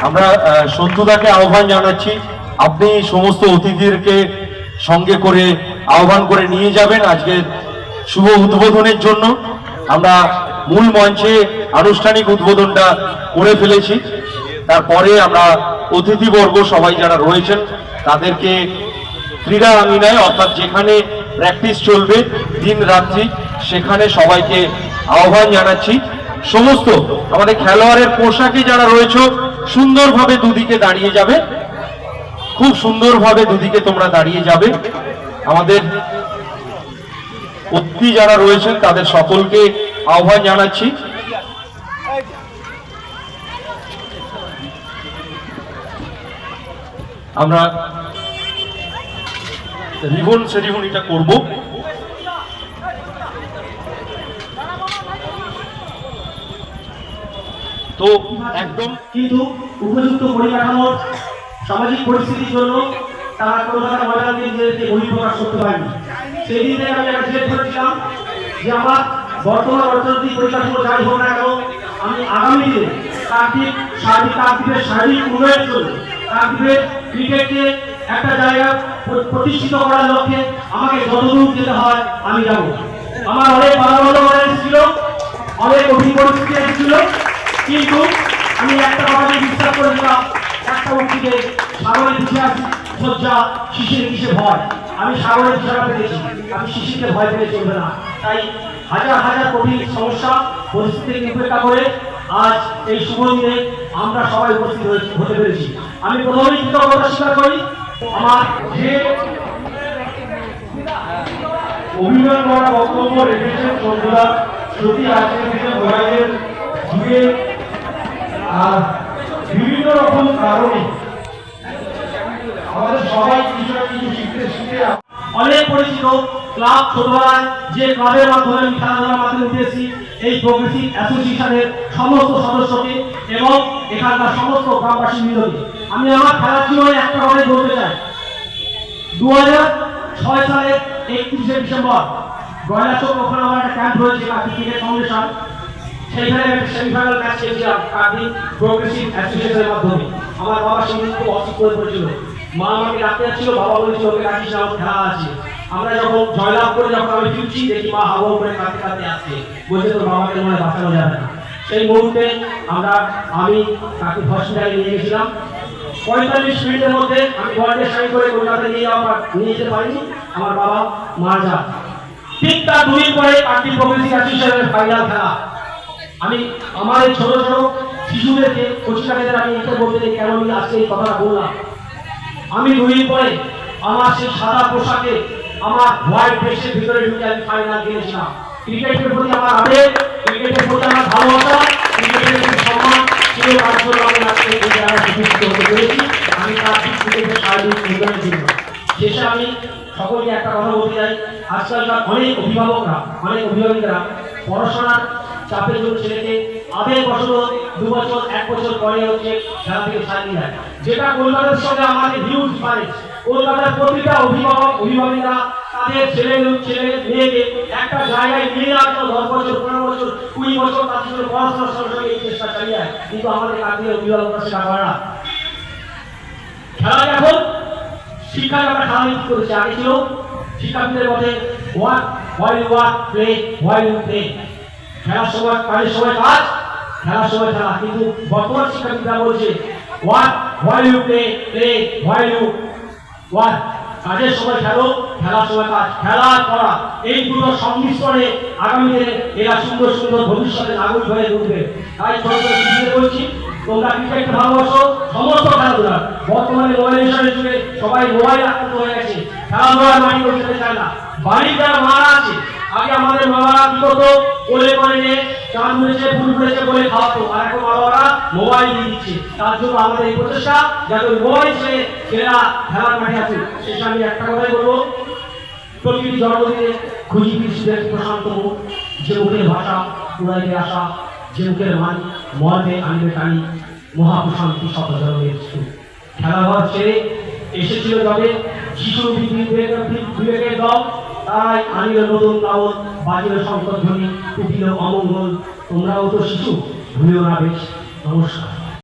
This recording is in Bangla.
আমরা সন্তুদাকে আহ্বান জানাচ্ছি, আপনি সমস্ত অতিথিদেরকে সঙ্গে করে আহ্বান করে নিয়ে যাবেন আজকে শুভ উদ্বোধনের জন্য। আমরা মূল মঞ্চে আনুষ্ঠানিক উদ্বোধনটা করে ফেলেছি, তারপরে আমরা অতিথিবর্গ সবাই যারা রয়েছেন তাদেরকে ক্রীড়া আঙিনায় অর্থাৎ যেখানে প্র্যাকটিস চলবে দিন রাত্রি সেখানে সবাইকে আহ্বান জানাচ্ছি। সমস্ত আমাদের খেলোয়াড়ের পোশাকে যারা রয়েছে সুন্দরভাবে দুদিকে দাঁড়িয়ে যাবে, খুব সুন্দরভাবে দুদিকে তোমরা দাঁড়িয়ে যাবে। আমাদের অতিথি যারা রয়েছেন তাদের সকলকে আহ্বান জানাচ্ছি। আমরা রিবন সেরিমনিটা করব। তো একদম কিন্তু উপযুক্ত পরিকাঠামোর সামাজিক পরিস্থিতির জন্য তারা কলকাতা ময়দান দিয়ে নিজেদেরকে বহিঃপ্রকাশ করতে পারেনি। সেই দিন থেকে আমি একটা জেদ করেছিলাম যে আমার বর্তমান অর্থনৈতিক পরিকাঠামো যাই হোক না কেন, আমি আগামী দিনে কাকদ্বীপের শারীরিক উন্নয়নের জন্য কাকদ্বীপের ক্রিকেটকে একটা জায়গা প্রতিষ্ঠিত করার লক্ষ্যে আমাকে যতদূর যেতে হয় আমি যাব। আমার অনেক বাধা ছিল, অনেক কঠিন পরিস্থিতি এসেছিল, কিন্তু আমি একটা কথাকে বিশ্বাস করেছিলাম, একটা উক্তিতে সাগরের দিশে সজ্জা শিশির কিসে ভয়। আমি সাগরের দিশাটা পেয়েছি, আমি শিশিরকে ভয় পেলে চলবে না। তাই হাজার হাজার কঠিন সমস্যা পরিস্থিতিকে উপেক্ষা করে আজ এই শুভ দিনে আমরা সবাই উপস্থিত হতে পেরেছি। আমি প্রথমেই কৃতজ্ঞতা স্বীকার করি আমার যে অভিনয় করা বক্তব্য রেখেছেন বন্ধুরা। যদি আজকের দিনে মোবাইলের যুগে বিভিন্ন রকম কারণে আমাদের সবাই কিছু না কিছু শিখতে অনেক পরিচিত ক্লাব, ছোটবেলায় যে ক্লাবের মাধ্যমে আমি খেলাধুলার মাধ্যমে উঠেছি, এই প্রোগ্রেসিভ অ্যাসোসিয়েশনের সমস্ত সদস্যকে এবং এখানকার সমস্ত গ্রামবাসী মিলকে আমি আমার খেলার জীবনে একটা কথাই বলতে চাই। 2006 সালের 31শে ডিসেম্বর গয়লাচক ওখানে আমার একটা ক্যাম্প হয়েছে কাকদ্বীপ ক্রিকেট ফাউন্ডেশন। সেইখানে একটা সেমিফাইনাল ম্যাচ খেলছিলাম কাকদ্বীপ প্রোগ্রেসিভ অ্যাসোসিয়েশনের মাধ্যমে। আমার বাবা সেদিন খুব অসুস্থ হয়ে পড়েছিল, মা আমাকে ডাকতে যাচ্ছিল, বাবা বলেছিল ওকে ডাকিস না, আমার খেলা আছে। আমরা যখন জয়লাভ করে যখন আমি ফিরছি দেখি মা হাওয়া করে কাঁদতে কাঁদতে আসছে, বলছে তোর বাবাকে মনে বাঁচানো যাবে না। সেই মুহূর্তে আমি তাকে হসপিটালে নিয়ে গেছিলাম। 45 মিনিটের মধ্যে আমি ওয়ার্ডে সাইন করে কলকাতায় নিয়ে যেতে পারিনি, আমার বাবা মারা যান। ঠিক তার 2 দিন পরে কাকদ্বীপ প্রোগ্রেসিভ অ্যাসোসিয়েশনের ফাইনাল খেলা। আমি আমার এই ছোট ছোট শিশুদেরকে কোচিকাদের আমি এটা বলতে চাই কেন আমি আজকে এই কথাটা বললাম। আমি 2 দিন পরে আমার সেই সাদা পোশাকে আমার হোয়াইট ড্রেসের ভিতরে ঢুকে আমি ফাইনাল খেলেছিলাম। ক্রিকেটের প্রতি আমার আবেগ, ক্রিকেটের প্রতি আমার ভালোবাসা, ক্রিকেটের প্রতি সম্মান ছিল, তার জন্য আমি আজকে এই জায়গায় প্রতিষ্ঠিত হতে পেরেছি। আমি তার ক্রিকেটের শারীরিক উন্নয়নের জন্য। শেষে আমি সকলকে একটা কথা বলতে চাই, আজকালকার অনেক অভিভাবকরা পড়াশোনার চাপের জন্য ছেলেকে আবেগবশত 2 বছর 1 বছর পরে হচ্ছে খেলা থেকে ছাড়িয়ে দেয়, যেটা কলকাতার সঙ্গে আমাদের হিউজ ডিফারেন্স। কলকাতার প্রতিটা অভিভাবকরা তাদের ছেলে মেয়েকে একটা জায়গায় নিয়ে যাওয়ার জন্য 10 বছর 15 বছর 20 বছর তাদের জন্য পড়াশোনার সঙ্গে এই চেষ্টা চালিয়ে যায়, কিন্তু আমাদের কাকদ্বীপের অভিভাবকরা সেটা করে না। খেলা এখন শিক্ষায় আমরা খেলা নীতি করেছি। আগে ছিল শিক্ষার্থীদের মধ্যে প্লে, খেলার সময় কাজের সময় কাজ, খেলার সময় খেলা। কিন্তু বর্তমান শিক্ষার্থীরা বলছে কাজের সময় খেলো, খেলার সময় কাজ। খেলা করা এই দুটো সংমিশ্রণে আগামী দিনে এরা সুন্দর সুন্দর ভবিষ্যতে নাগরিক হয়ে উঠবে। তাই ছোট ছোট শিশুদের বলছি, তোমরা ক্রিকেট ভালোবাসো, সমস্ত খেলাধুলা। বর্তমানে মোবাইলের যুগে সবাই মোবাইল আক্রান্ত হয়ে গেছে, খেলাধুলার মাইন্ড করতে চায় না। বাড়ির যারা মারা আছে, আগে আমাদের বাবারা কি করতো, কোলে করে নিয়ে চাঁদ ঘুরেছে ফুল ঘুরেছে বলে খাওয়াতো, আর এখন বাবারা মোবাইল দিয়ে দিচ্ছে। তার জন্য আমাদের এই প্রচেষ্টা যাতে মোবাইল ছেড়ে ছেলেরা খেলার মাঠে আসুক। শেষে আমি একটা কথাই বলবো, প্রতিটি জন্মদিনে খুঁজি কৃষিদের প্রশান্ত মুখ, যে মুখের ভাষা পুরাইতে আসা, যে মুখের মান মর্মে আনবে টানি, মহাপ্রশান্তি শত জন্মের সুখ। খেলাঘর ছেড়ে এসেছিল তবে শিশু বিবেকের দল, তাই আনিল নতুন লালন, বাজিল শঙ্কর ধ্বনি, টুকিল অমঙ্গল। তোমরাও তো শিশু, ভুলিও না বেশ। নমস্কার।